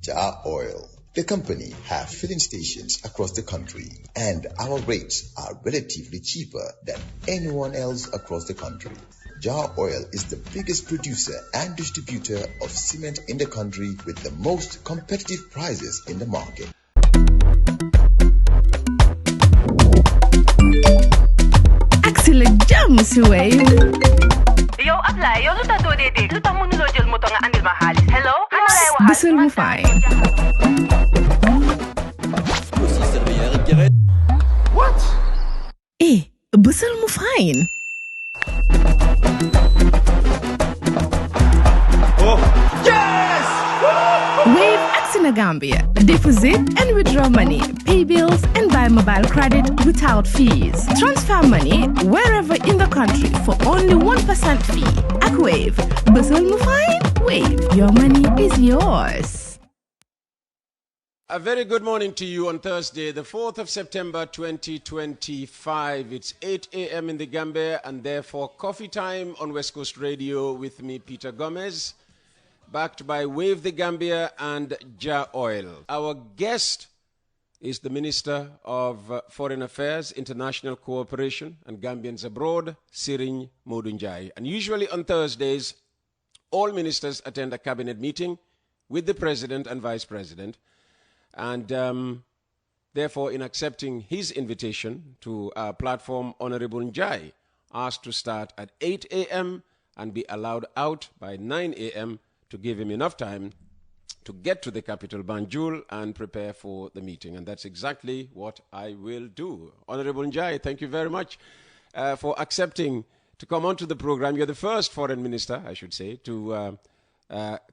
Jar Oil. The company have filling stations across the country, and our rates are relatively cheaper than anyone else across the country. Jar Oil is the biggest producer and distributor of cement in the country with the most competitive prices in the market. Axel jam si Wave. Yo, Abla, yo luta do dede. Luta mo nulo jël moto nga andil ma xaalis. Hello? Ano lay waxal? Bësal mu fine. What? Bësal mu fine. Oh, yes! Wave Axina Gambia. Deposit and withdraw money, pay bills and buy mobile credit without fees. Transfer money wherever in the country for only 1% fee. Ak Wave. Bësal mu fine. Wave. Your money is yours. A very good morning to you on Thursday, the 4th of September 2025. It's 8 a.m. in the Gambia and therefore coffee time on West Coast Radio with me, Peter Gomez, backed by Wave the Gambia and Jar Oil. Our guest is the Minister of Foreign Affairs, International Cooperation and Gambians Abroad, Siring Modunjai. And usually on Thursdays, all ministers attend a cabinet meeting with the President and Vice President. And therefore, in accepting his invitation to our platform, Honorable Njai asked to start at 8 a.m. and be allowed out by 9 a.m. to give him enough time to get to the capital, Banjul, and prepare for the meeting. And that's exactly what I will do. Honorable Njai, thank you very much for accepting to come onto the program. You're the first foreign minister, I should say, to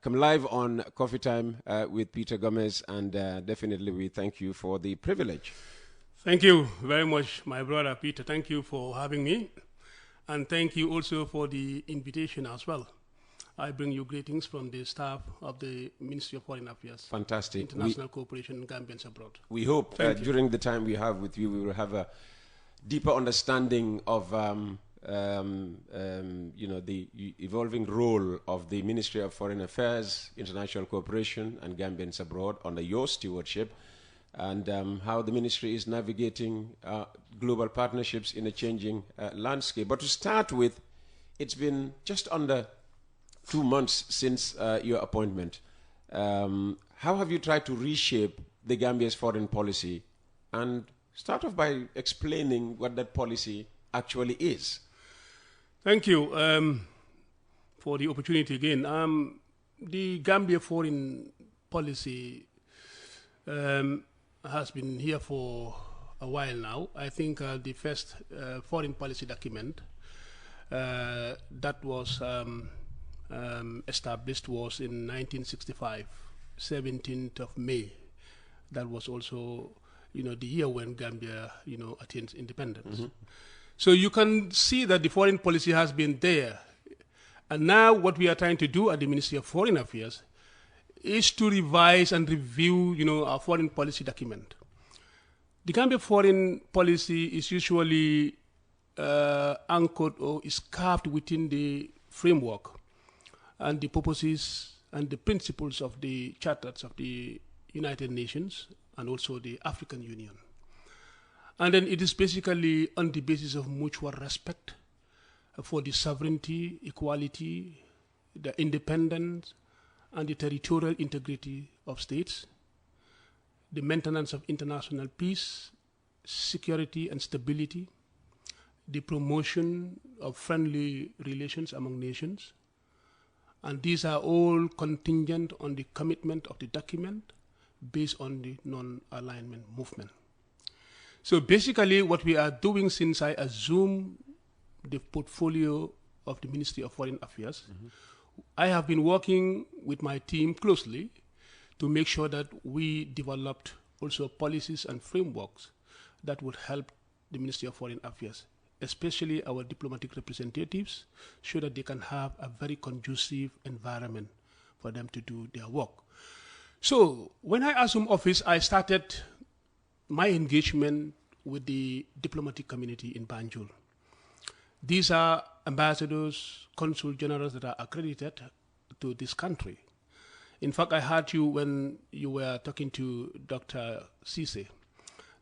come live on Coffee Time with Peter Gomez, and definitely we thank you for the privilege. Thank you very much, my brother Peter. Thank you for having me, and thank you also for the invitation as well. I bring you greetings from the staff of the Ministry of Foreign Affairs. Fantastic. International Cooperation and Gambians Abroad. We hope during the time we have with you, we will have a deeper understanding of the evolving role of the Ministry of Foreign Affairs, International Cooperation and Gambians Abroad under your stewardship, and how the ministry is navigating global partnerships in a changing landscape. But to start with, it's been just under 2 months since your appointment. How have you tried to reshape the Gambia's foreign policy? And start off by explaining what that policy actually is. Thank you for the opportunity again. The Gambia foreign policy has been here for a while now. I think the first foreign policy document that was established was in 1965, 17th of May. That was also, the year when Gambia, attained independence. Mm-hmm. So you can see that the foreign policy has been there. And now what we are trying to do at the Ministry of Foreign Affairs is to revise and review, our foreign policy document. The Gambia foreign policy is usually anchored or is carved within the framework and the purposes and the principles of the charters of the United Nations and also the African Union. And then it is basically on the basis of mutual respect for the sovereignty, equality, the independence, and the territorial integrity of states, the maintenance of international peace, security, and stability, the promotion of friendly relations among nations. And these are all contingent on the commitment of the document based on the non-alignment movement. So basically what we are doing since I assumed the portfolio of the Ministry of Foreign Affairs, I have been working with my team closely to make sure that we developed also policies and frameworks that would help the Ministry of Foreign Affairs, especially our diplomatic representatives, so that they can have a very conducive environment for them to do their work. So when I assumed office, I started my engagement with the diplomatic community in Banjul. These are ambassadors, consul generals that are accredited to this country. In fact, I heard you when you were talking to Dr. Cisse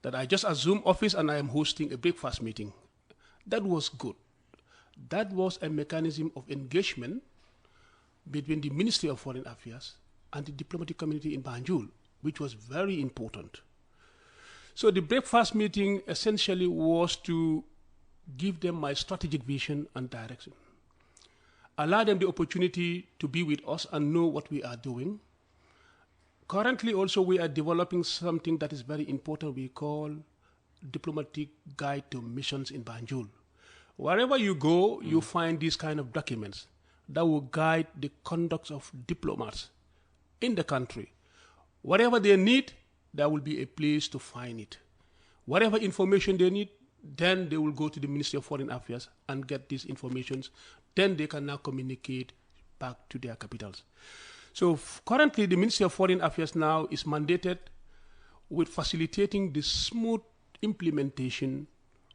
that I just assumed office and I am hosting a breakfast meeting. That was good. That was a mechanism of engagement between the Ministry of Foreign Affairs and the diplomatic community in Banjul, which was very important. So the breakfast meeting essentially was to give them my strategic vision and direction. Allow them the opportunity to be with us and know what we are doing. Currently also we are developing something that is very important we call Diplomatic Guide to Missions in Banjul. Wherever you go, you find these kind of documents that will guide the conduct of diplomats in the country. Whatever they need, there will be a place to find it. Whatever information they need, then they will go to the Ministry of Foreign Affairs and get these informations. Then they can now communicate back to their capitals. So currently, the Ministry of Foreign Affairs now is mandated with facilitating the smooth implementation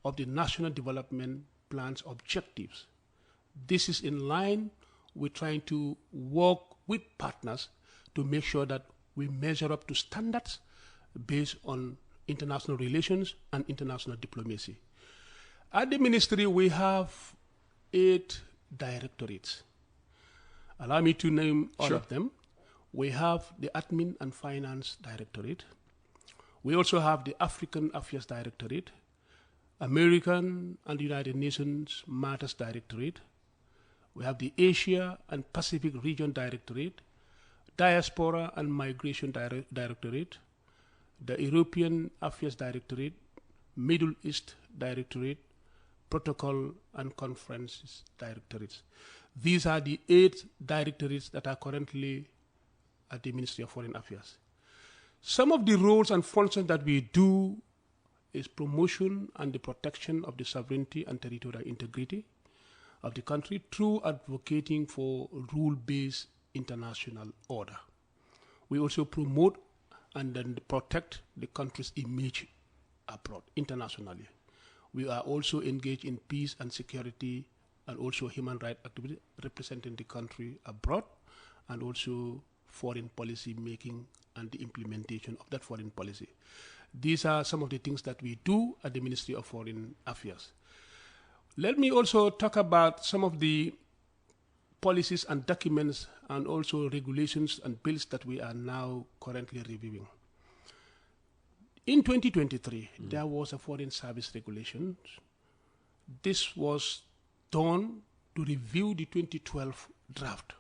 of the National Development Plan's objectives. This is in line with trying to work with partners to make sure that we measure up to standards based on international relations and international diplomacy. At the ministry, we have 8 directorates. Allow me to name all of them. We have the Admin and Finance Directorate. We also have the African Affairs Directorate, American and United Nations Matters Directorate. We have the Asia and Pacific Region Directorate, Diaspora and Migration Directorate, the European Affairs Directorate, Middle East Directorate, Protocol and Conferences Directorates. These are the 8 directorates that are currently at the Ministry of Foreign Affairs. Some of the roles and functions that we do is promotion and the protection of the sovereignty and territorial integrity of the country through advocating for rule-based international order. We also promote and then protect the country's image abroad, internationally. We are also engaged in peace and security and also human rights activity representing the country abroad, and also foreign policy making and the implementation of that foreign policy. These are some of the things that we do at the Ministry of Foreign Affairs. Let me also talk about some of the policies and documents and also regulations and bills that we are now currently reviewing. In 2023, there was a foreign service regulation. This was done to review the 2012 draft.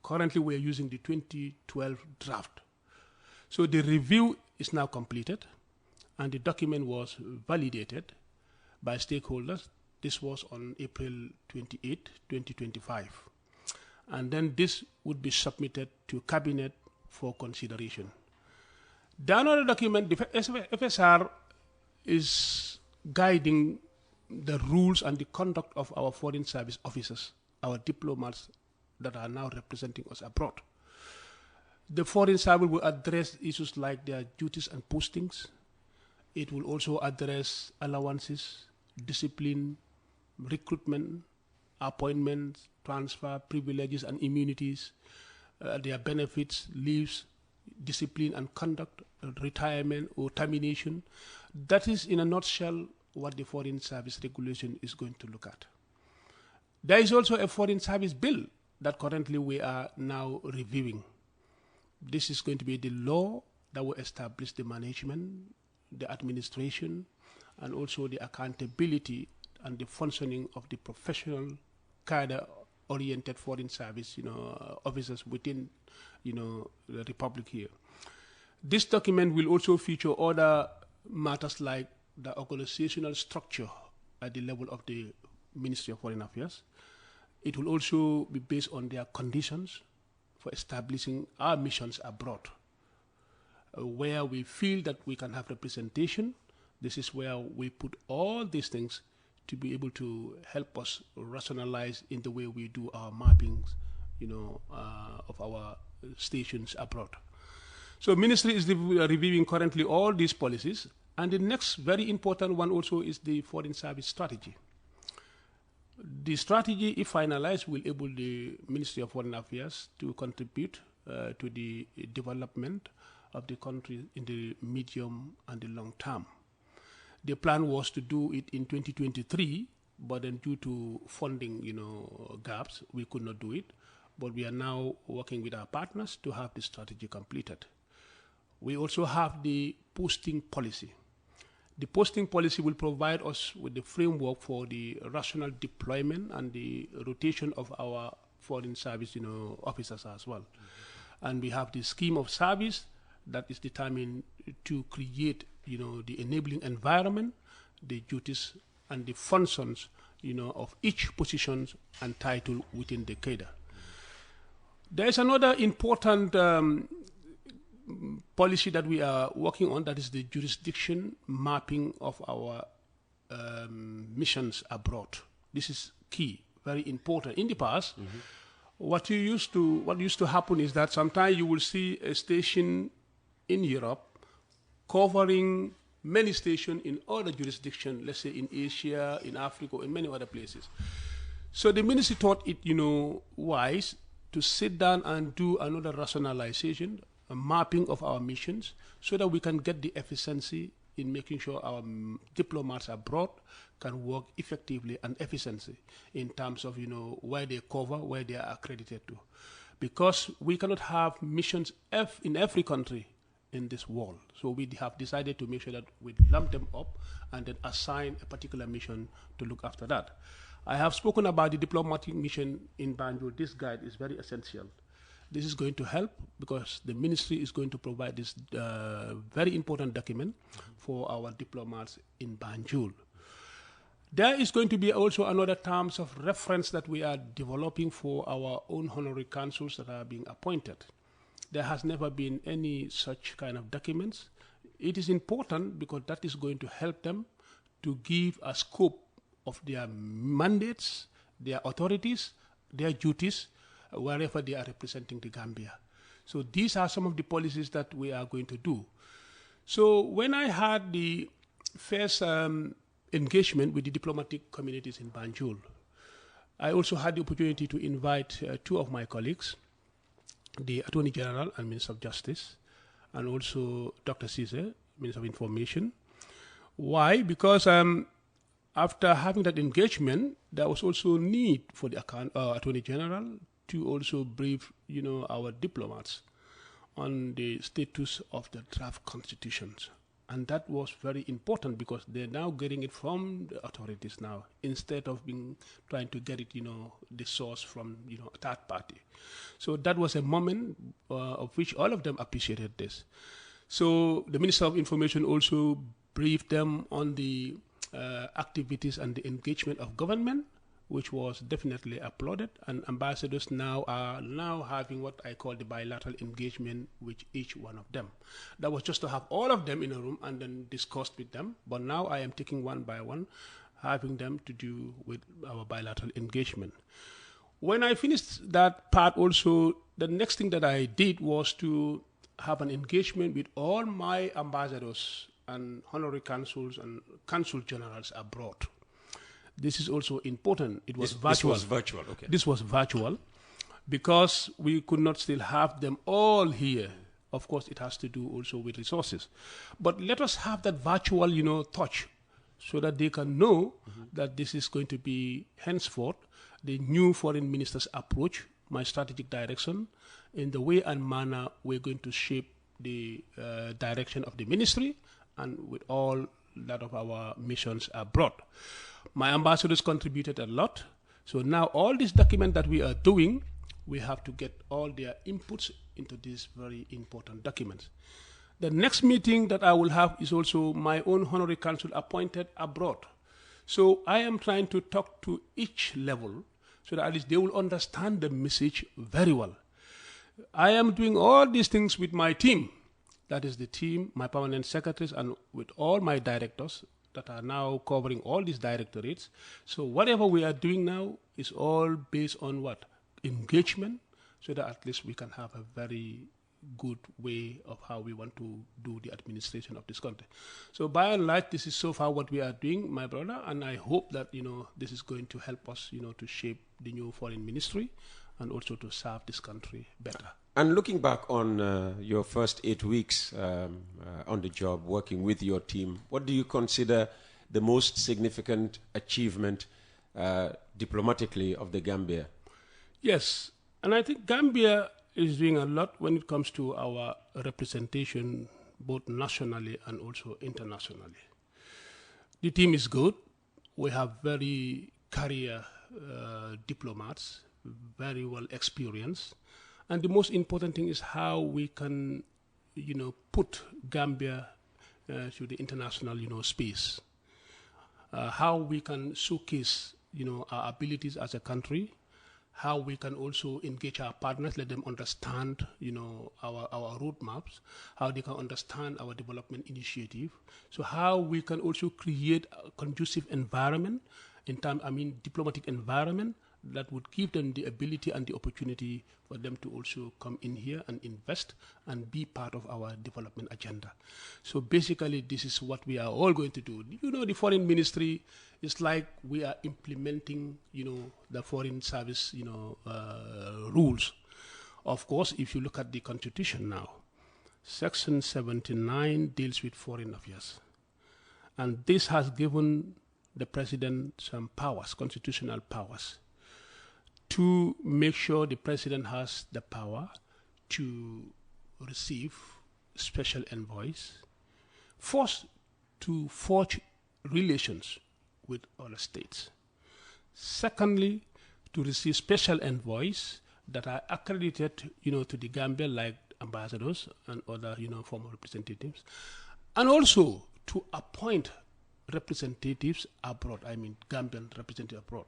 Currently, we are using the 2012 draft. So the review is now completed, and the document was validated by stakeholders. This was on April 28, 2025. And then this would be submitted to Cabinet for consideration. The another document, the FSR, is guiding the rules and the conduct of our foreign service officers, our diplomats that are now representing us abroad. The foreign service will address issues like their duties and postings. It will also address allowances, discipline, recruitment, appointments, transfer, privileges and immunities, their benefits, leaves, discipline and conduct, retirement or termination. That is, in a nutshell, what the Foreign Service Regulation is going to look at. There is also a Foreign Service Bill that currently we are now reviewing. This is going to be the law that will establish the management, the administration, and also the accountability and the functioning of the professional, cadre-oriented foreign service, officers within, the Republic here. This document will also feature other matters like the organizational structure at the level of the Ministry of Foreign Affairs. It will also be based on their conditions for establishing our missions abroad, where we feel that we can have representation. This is where we put all these things to be able to help us rationalize in the way we do our mappings, of our stations abroad. So Ministry is reviewing currently all these policies, and the next very important one also is the foreign service strategy. The strategy, if finalized, will enable the Ministry of Foreign Affairs to contribute to the development of the country in the medium and the long term. The plan was to do it in 2023, but then due to funding, gaps, we could not do it. But we are now working with our partners to have the strategy completed. We also have the posting policy. The posting policy will provide us with the framework for the rational deployment and the rotation of our foreign service, officers as well. And we have the scheme of service that is determined to create, the enabling environment, the duties and the functions, of each position and title within the cadre. There is another important policy that we are working on, that is the jurisdiction mapping of our missions abroad. This is key, very important. In the past, what used to happen is that sometimes you will see a station in Europe covering many stations in other jurisdictions, let's say in Asia, in Africa, in many other places. So the ministry thought it, wise to sit down and do another rationalization, a mapping of our missions, so that we can get the efficiency in making sure our diplomats abroad can work effectively and efficiently in terms of, where they cover, where they are accredited to. Because we cannot have missions in every country in this world. So we have decided to make sure that we lump them up and then assign a particular mission to look after that. I have spoken about the diplomatic mission in Banjul. This guide is very essential. This is going to help because the ministry is going to provide this very important document for our diplomats in Banjul. There is going to be also another terms of reference that we are developing for our own honorary consuls that are being appointed. There has never been any such kind of documents. It is important because that is going to help them to give a scope of their mandates, their authorities, their duties, wherever they are representing the Gambia. So these are some of the policies that we are going to do. So when I had the first engagement with the diplomatic communities in Banjul, I also had the opportunity to invite two of my colleagues, the Attorney General and Minister of Justice, and also Dr. Caesar, Minister of Information. Why? Because after having that engagement, there was also need for the Attorney General to also brief, our diplomats on the status of the draft constitutions. And that was very important because they're now getting it from the authorities now, instead of trying to get it, the source from, a third party. So that was a moment of which all of them appreciated this. So the Minister of Information also briefed them on the activities and the engagement of government, which was definitely applauded, and ambassadors now are having what I call the bilateral engagement with each one of them. That was just to have all of them in a room and then discuss with them, but now I am taking one by one, having them to do with our bilateral engagement. When I finished that part also, the next thing that I did was to have an engagement with all my ambassadors and honorary consuls and consul generals abroad. This is also important. It was virtual. This was virtual, okay. This was virtual because we could not still have them all here. Of course, it has to do also with resources. But let us have that virtual, touch so that they can know that this is going to be henceforth the new foreign minister's approach, my strategic direction, in the way and manner we're going to shape the direction of the ministry and with all that of our missions abroad. My ambassadors contributed a lot. So now all these documents that we are doing, we have to get all their inputs into these very important documents. The next meeting that I will have is also my own honorary consul appointed abroad. So I am trying to talk to each level so that at least they will understand the message very well. I am doing all these things with my team. That is the team, my permanent secretaries, and with all my directors that are now covering all these directorates. So whatever we are doing now is all based on what? Engagement, so that at least we can have a very good way of how we want to do the administration of this country. So by and large, this is so far what we are doing, my brother, and I hope that, this is going to help us, to shape the new foreign ministry and also to serve this country better. And looking back on your first 8 weeks on the job, working with your team, what do you consider the most significant achievement diplomatically of the Gambia? Yes, and I think Gambia is doing a lot when it comes to our representation, both nationally and also internationally. The team is good. We have very career diplomats, very well experienced. And the most important thing is how we can, put Gambia to the international, space. How we can showcase, our abilities as a country. How we can also engage our partners, let them understand, our roadmaps. How they can understand our development initiative. So how we can also create a conducive environment, diplomatic environment, that would give them the ability and the opportunity for them to also come in here and invest and be part of our development agenda. So basically, this is what we are all going to do. The foreign ministry is like we are implementing, the foreign service, rules. Of course, if you look at the constitution now, Section 79 deals with foreign affairs. And this has given the president some powers, constitutional powers, to make sure the president has the power to receive special envoys, first to forge relations with other states. Secondly, to receive special envoys that are accredited, to the Gambia, like ambassadors and other, former representatives, and also to appoint representatives abroad, Gambian representatives abroad.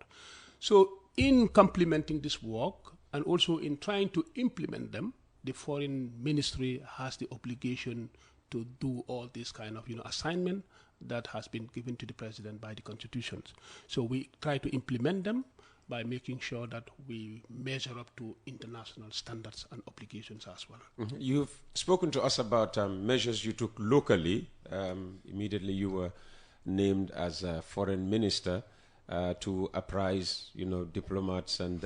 So in complementing this work and also in trying to implement them, the foreign ministry has the obligation to do all this kind of, assignment that has been given to the president by the constitutions. So we try to implement them by making sure that we measure up to international standards and obligations as well. Mm-hmm. You've spoken to us about measures you took locally. Immediately you were named as a foreign minister to apprise, diplomats and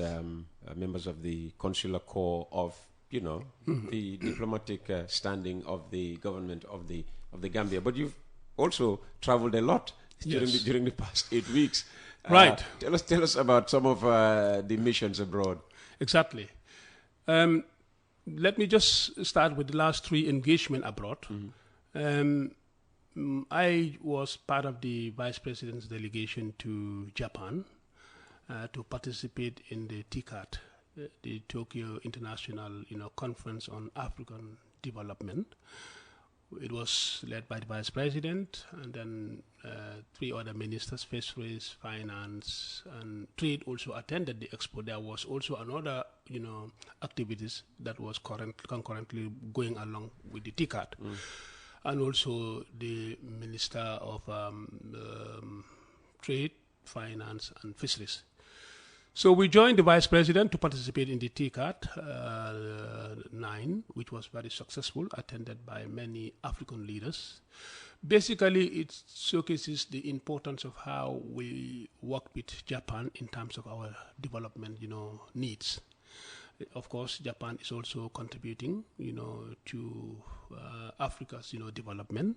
members of the Consular Corps of, the diplomatic standing of the government of the Gambia. But you've also traveled a lot during the past 8 weeks. Right. Tell us about some of the missions abroad. Exactly. Let me just start with the last 3 engagements abroad. Mm-hmm. I was part of the Vice President's delegation to Japan to participate in the TICAD, the Tokyo International Conference on African Development. It was led by the Vice President and then 3 other ministers, fisheries, finance, and trade also attended the expo. There was also another, activities that was concurrently going along with the TICAD. Mm. And also the Minister of Trade, Finance, and Fisheries. So we joined the Vice President to participate in the TICAD 9, which was very successful, attended by many African leaders. Basically, it showcases the importance of how we work with Japan in terms of our development, needs. Of course, Japan is also contributing, to Africa's, development,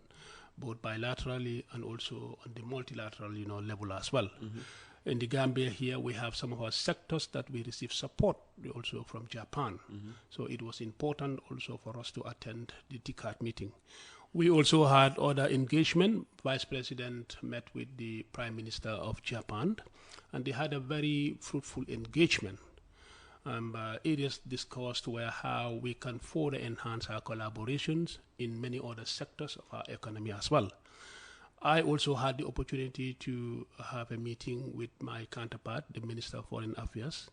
both bilaterally and also on the multilateral, level as well. Mm-hmm. In the Gambia here, we have some of our sectors that we receive support also from Japan. Mm-hmm. So it was important also for us to attend the TICAD meeting. We also had other engagement. Vice President met with the Prime Minister of Japan, and they had a very fruitful engagement. Areas discussed were how we can further enhance our collaborations in many other sectors of our economy as well. I also had the opportunity to have a meeting with my counterpart, the Minister of Foreign Affairs.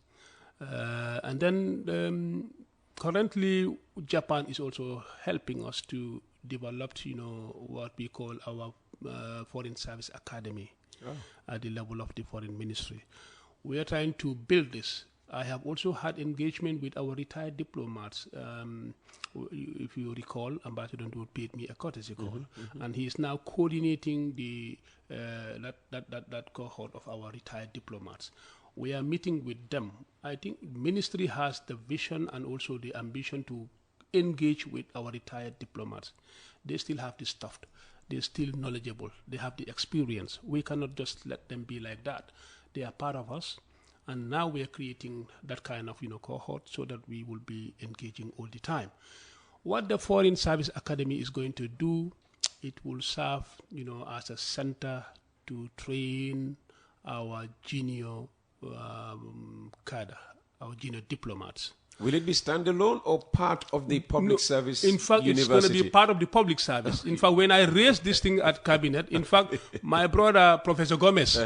And then currently, Japan is also helping us to develop, what we call our Foreign Service Academy at the level of the Foreign Ministry. We are trying to build this. I have also had engagement with our retired diplomats. If you recall, Ambassador Ndour paid me a courtesy call, and he is now coordinating the that cohort of our retired diplomats. We are meeting with them. I think ministry has the vision and also the ambition to engage with our retired diplomats. They still have the stuff. They're still knowledgeable. They have the experience. We cannot just let them be like that. They are part of us. And now we are creating that kind of, cohort so that we will be engaging all the time. What the Foreign Service Academy is going to do, it will serve, as a center to train our junior cadre, our junior diplomats. Will it be standalone or part of the public service in fact, university? It's going to be part of the public service. In fact, when I raised this thing at cabinet, in fact, my brother, Professor Gomez,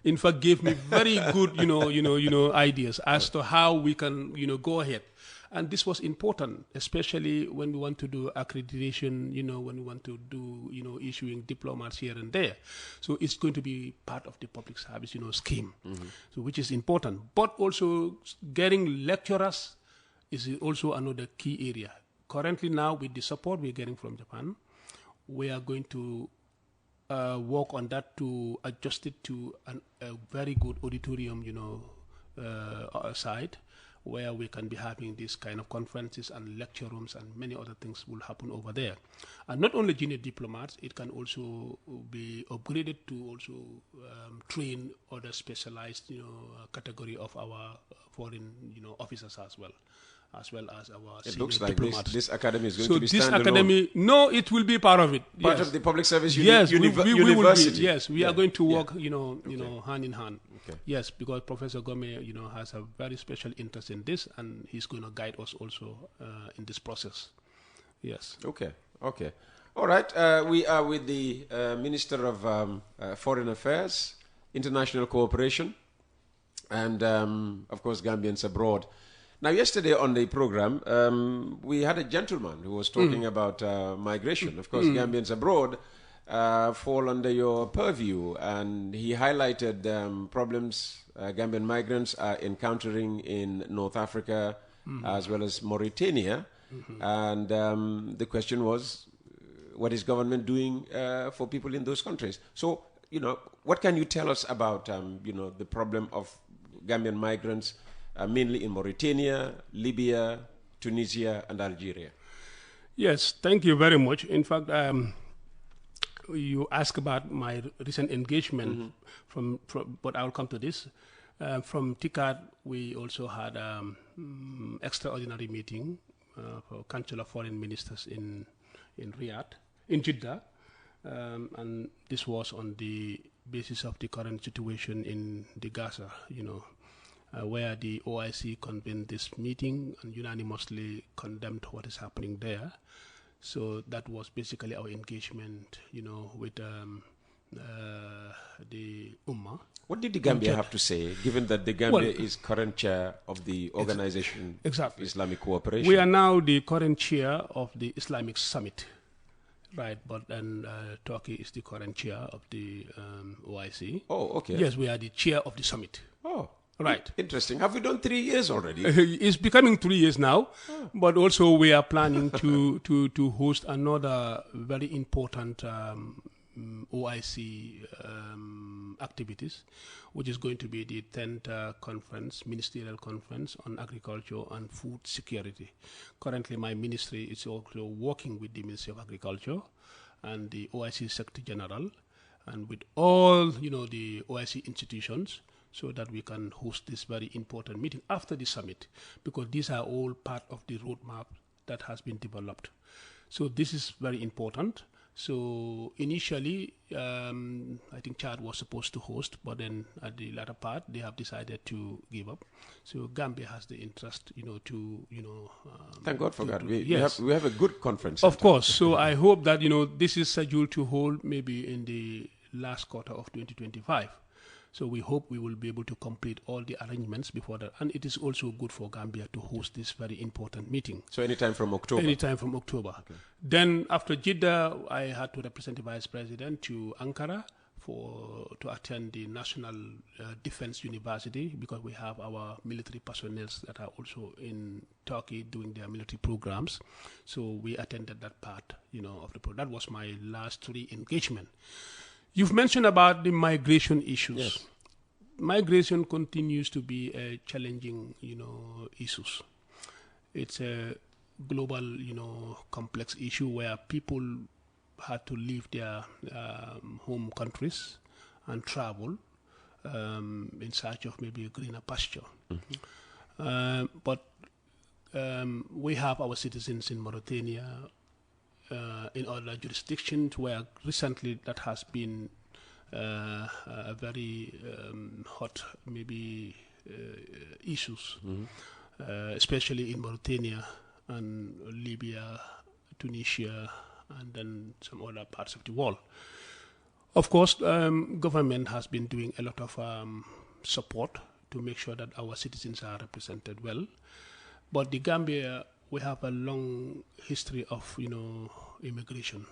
in fact, gave me very good, ideas as to how we can, go ahead. And this was important, especially when we want to do accreditation, when we want to do, issuing diplomats here and there. So it's going to be part of the public service, scheme, so which is important. But also getting lecturers is also another key area. Currently now, with the support we're getting from Japan, we are going to work on that to adjust it to a very good auditorium, side, where we can be having these kind of conferences and lecture rooms, and many other things will happen over there. And not only junior diplomats, it can also be upgraded to also train other specialized, category of our foreign, officers as well as our it senior looks like diplomats. this academy is going So to be this standalone. academy, no, it will be part of it. Part yes. of the public service Yes, we university. will be. Yes, we are going to work, hand in hand. Okay. Yes, because Professor Gomez, has a very special interest in this, and he's going to guide us also in this process. Yes. Okay. All right. We are with the Minister of Foreign Affairs, International Cooperation, and, of course, Gambians abroad. Now, yesterday on the program, we had a gentleman who was talking about migration. Of course, Gambians abroad fall under your purview, and he highlighted problems Gambian migrants are encountering in North Africa as well as Mauritania. And the question was, what is government doing for people in those countries? So, what can you tell us about, the problem of Gambian migrants, mainly in Mauritania, Libya, Tunisia, and Algeria? Yes, thank you very much. In fact, you asked about my recent engagement from but I'll come to this. From TICAD, we also had extraordinary meeting for Consular foreign ministers in Riyadh, in Jeddah, and this was on the basis of the current situation in the Gaza, where the OIC convened this meeting and unanimously condemned what is happening there. So that was basically our engagement, with the Ummah. What did the Gambia have to say, given that the Gambia is current chair of the Organization of Islamic Cooperation? We are now the current chair of the Islamic Summit, right? But then Turkey is the current chair of the OIC. Oh, okay. Yes, we are the chair of the summit. Oh, right. Interesting. Have we done 3 years already? It's becoming 3 years now, but also we are planning to host another very important OIC activities, which is going to be the 10th conference, Ministerial Conference on Agriculture and Food Security. Currently, my ministry is also working with the Ministry of Agriculture and the OIC Secretary General, and with all, the OIC institutions, so that we can host this very important meeting after the summit, because these are all part of the roadmap that has been developed. So this is very important. So initially, I think Chad was supposed to host, but then at the latter part, they have decided to give up. So Gambia has the interest, Thank God for that. We have a good conference. Of course. So I hope that, this is scheduled to hold maybe in the last quarter of 2025. So we hope we will be able to complete all the arrangements before that. And it is also good for Gambia to host this very important meeting. So anytime from October? Anytime from October. Okay. Then after Jeddah, I had to represent the Vice President to Ankara to attend the National Defense University, because we have our military personnel that are also in Turkey doing their military programs. So we attended that part, of the program. That was my last 3 engagement. You've mentioned about the migration issues. Yes. migration continues to be a challenging, issues. It's a global, complex issue where people had to leave their home countries and travel in search of maybe a greener pasture. But we have our citizens in Mauritania, in other jurisdictions where recently that has been a very hot maybe issues, especially in Mauritania and Libya, Tunisia, and then some other parts of the world. Of course, government has been doing a lot of support to make sure that our citizens are represented well. But the Gambia, we have a long history of, immigration.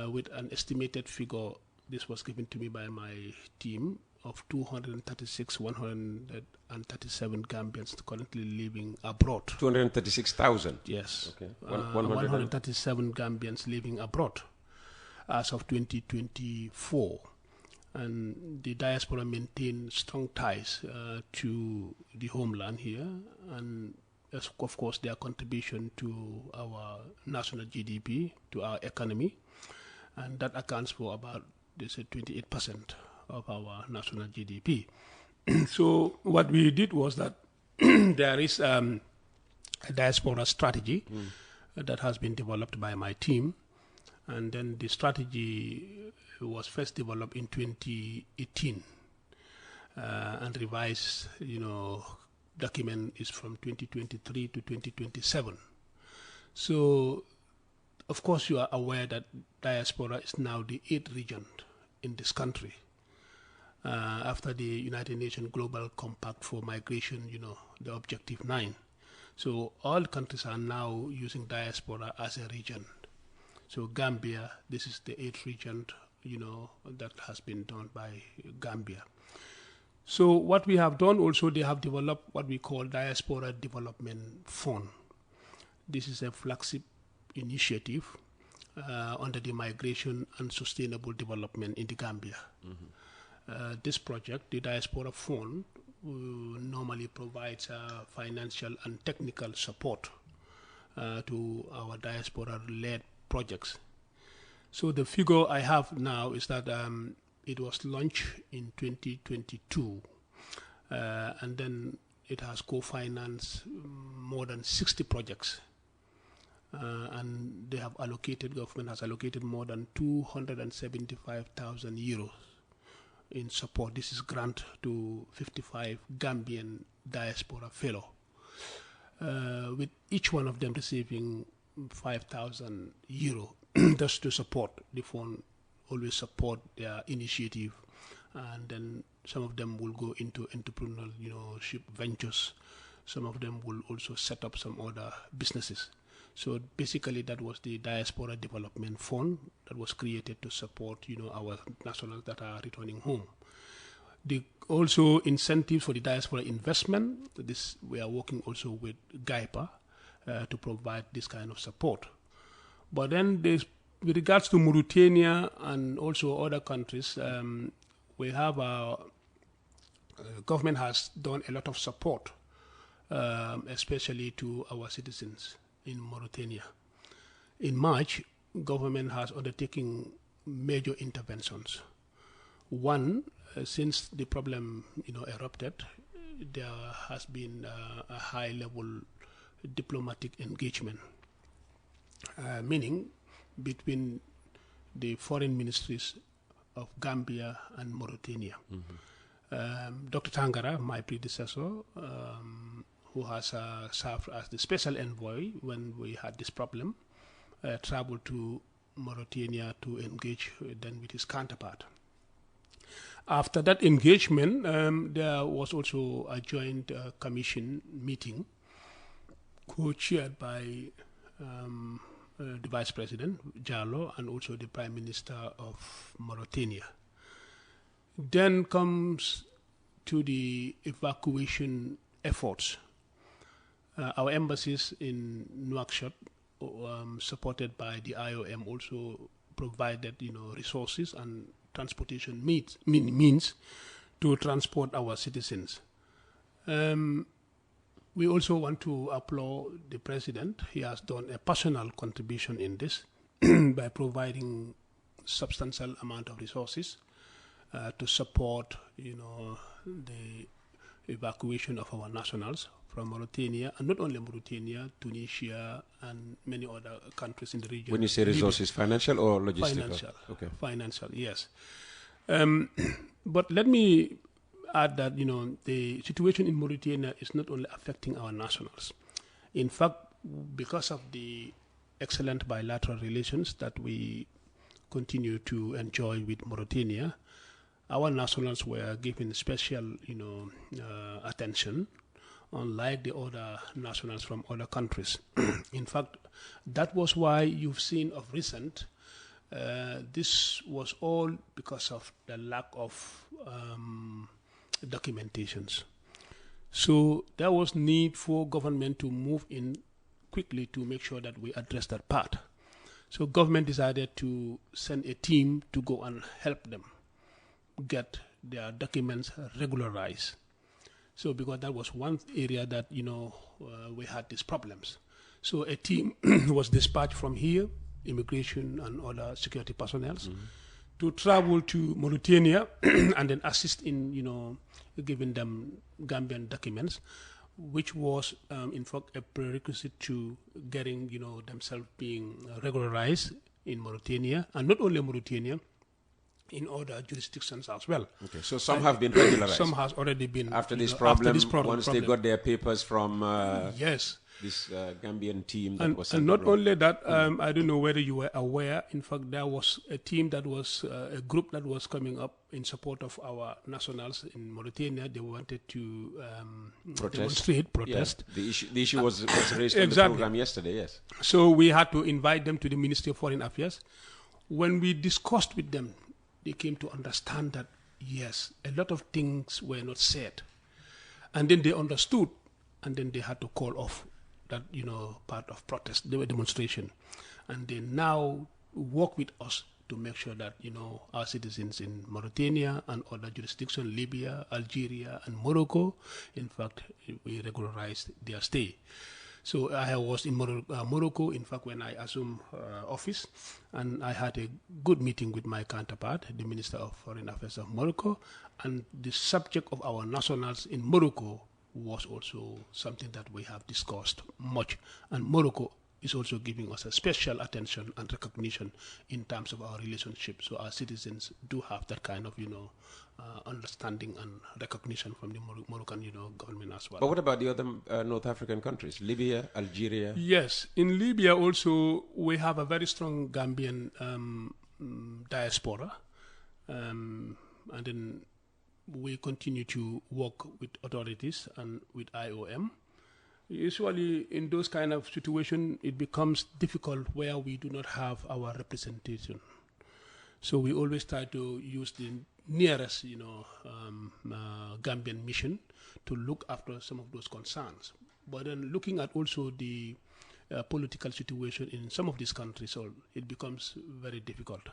With an estimated figure, this was given to me by my team, of 137 Gambians currently living abroad. 236,000? Yes. Okay. 137 Gambians living abroad as of 2024. And the diaspora maintain strong ties to the homeland here, and of course their contribution to our national GDP, to our economy, and that accounts for about, they said, 28% of our national GDP. So what we did was that there is a diaspora strategy that has been developed by my team, and then the strategy was first developed in 2018 and revised, document is from 2023 to 2027. So, of course, you are aware that diaspora is now the 8th region in this country. After the United Nations Global Compact for Migration, the Objective 9. So all countries are now using diaspora as a region. So Gambia, this is the 8th region, that has been done by Gambia. So what we have done also, they have developed what we call Diaspora Development Fund. This is a flagship initiative under the Migration and Sustainable Development in the Gambia. This project, the Diaspora Fund, normally provides financial and technical support to our diaspora-led projects. So the figure I have now is that it was launched in 2022, and then it has co-financed more than 60 projects, and they have allocated, government has allocated more than 275,000 euros in support. This is grant to 55 Gambian diaspora fellow, with each one of them receiving 5,000 euro just to support the fund, always support their initiative, and then some of them will go into entrepreneurship ventures. Some of them will also set up some other businesses. So basically that was the Diaspora Development Fund that was created to support, our nationals that are returning home. The also incentives for the diaspora investment. This we are working also with GAIPA to provide this kind of support. But then with regards to Mauritania and also other countries, we have our government has done a lot of support, especially to our citizens in Mauritania. In March, government has undertaken major interventions. One, since the problem erupted, there has been a high-level diplomatic engagement, meaning between the foreign ministries of Gambia and Mauritania. Dr. Tangara, my predecessor, who has served as the special envoy when we had this problem, traveled to Mauritania to engage then with his counterpart. After that engagement, there was also a joint commission meeting co-chaired by the Vice President, Jallo, and also the Prime Minister of Mauritania. Then comes to the evacuation efforts. Our embassies in Nouakchott, supported by the IOM, also provided resources and transportation means to transport our citizens. We also want to applaud the president. He has done a personal contribution in this by providing substantial amount of resources to support, the evacuation of our nationals from Mauritania, and not only Mauritania, Tunisia, and many other countries in the region. When you say resources, financial or logistical? Financial. Okay. Financial, yes. But let me add that, the situation in Mauritania is not only affecting our nationals. In fact, because of the excellent bilateral relations that we continue to enjoy with Mauritania, our nationals were given special, attention, unlike the other nationals from other countries. In fact, that was why you've seen of recent, this was all because of the lack of documentations. So there was need for government to move in quickly to make sure that we address that part. So government decided to send a team to go and help them get their documents regularized. So because that was one area that, we had these problems. So a team was dispatched from here, immigration and other security personnel, to travel to Mauritania and then assist in, giving them Gambian documents, which was, in fact, a prerequisite to getting, themselves being regularized in Mauritania, and not only Mauritania, in other jurisdictions as well. Okay, so some have been regularized. Some has already been after this problem. Once they got their papers from yes, this Gambian team that was sent and not abroad. only that, I don't know whether you were aware. In fact, there was a team that was a group that was coming up in support of our nationals in Mauritania. They wanted to protest. Yeah. The issue was raised on the program yesterday. Yes. So we had to invite them to the Ministry of Foreign Affairs. When we discussed with them, they came to understand that, yes, a lot of things were not said. And then they understood, and then they had to call off that, part of protest, the demonstration. And they now work with us to make sure that, our citizens in Mauritania and other jurisdictions, Libya, Algeria, and Morocco, in fact, we regularized their stay. So I was in Morocco, in fact, when I assumed office, and I had a good meeting with my counterpart, the Minister of Foreign Affairs of Morocco, and the subject of our nationals in Morocco was also something that we have discussed much. And Morocco is also giving us a special attention and recognition in terms of our relationship. So our citizens do have that kind of, understanding and recognition from the Moroccan, government as well. But what about the other North African countries, Libya, Algeria? Yes, in Libya also we have a very strong Gambian diaspora, and then we continue to work with authorities and with IOM. Usually in those kind of situations, it becomes difficult where we do not have our representation. So we always try to use the nearest, Gambian mission to look after some of those concerns. But then looking at also the political situation in some of these countries, it becomes very difficult.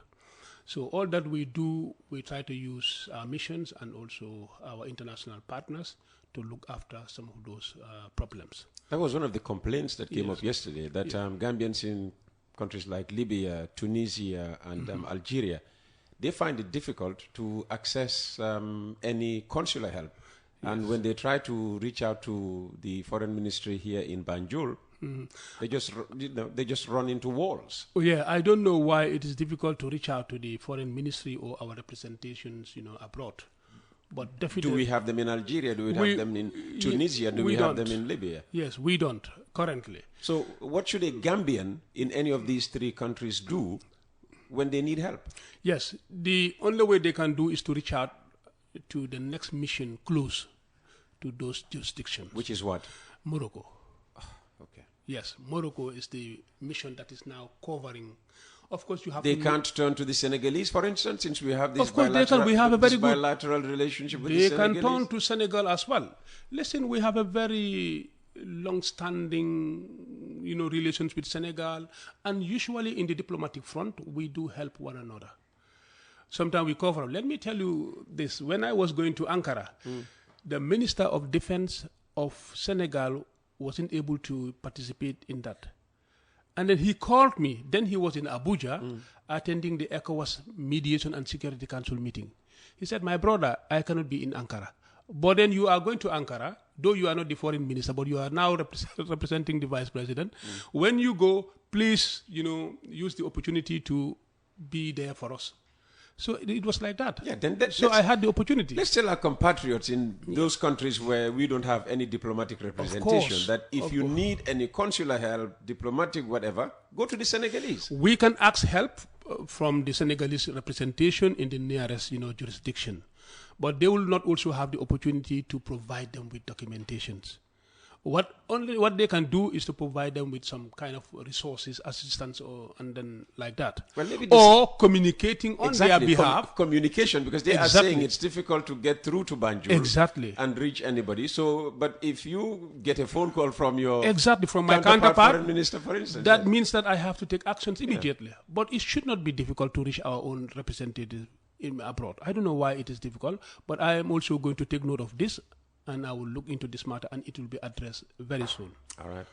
So all that we do, we try to use our missions and also our international partners to look after some of those problems. That was one of the complaints that came up yesterday, that Gambians in countries like Libya, Tunisia, and Algeria, they find it difficult to access any consular help. Yes. And when they try to reach out to the foreign ministry here in Banjul, they just run into walls. Oh, yeah, I don't know why it is difficult to reach out to the foreign ministry or our representations, abroad. But definitely, do we have them in Algeria? Do we have them in Tunisia? Do we have them in Libya? Yes, we don't currently. So what should a Gambian in any of these three countries do when they need help? Yes, the only way they can do is to reach out to the next mission close to those jurisdictions. Which is what? Morocco. Okay. Yes, Morocco is the mission that is now covering. Of course, you have. They can't turn to the Senegalese, for instance, since we have this of course bilateral, they can. We have a very good bilateral relationship with the Senegalese. They can turn to Senegal as well. Listen, we have a very long-standing, relations with Senegal, and usually in the diplomatic front, we do help one another. Sometimes we cover up. Let me tell you this. When I was going to Ankara, the Minister of Defense of Senegal wasn't able to participate in that. And then he called me. Then he was in Abuja attending the ECOWAS Mediation and Security Council meeting. He said, my brother, I cannot be in Ankara. But then you are going to Ankara, though you are not the foreign minister, but you are now representing the vice president. When you go, please, use the opportunity to be there for us. So it was like that. Yeah, then so I had the opportunity. Let's tell our compatriots in those countries where we don't have any diplomatic representation that if you need any consular help, diplomatic, whatever, go to the Senegalese. We can ask help from the Senegalese representation in the nearest, jurisdiction. But they will not also have the opportunity to provide them with documentations. What they can do is to provide them with some kind of resources, assistance, and then like that. Well, maybe or communicating on their behalf. Communication, because they are saying it's difficult to get through to Banjul and reach anybody. So, but if you get a phone call from your from my counterpart, foreign minister, for instance, that means that I have to take actions immediately. Yeah. But it should not be difficult to reach our own representatives abroad. I don't know why it is difficult, but I am also going to take note of this. And I will look into this matter, and it will be addressed very soon. All right.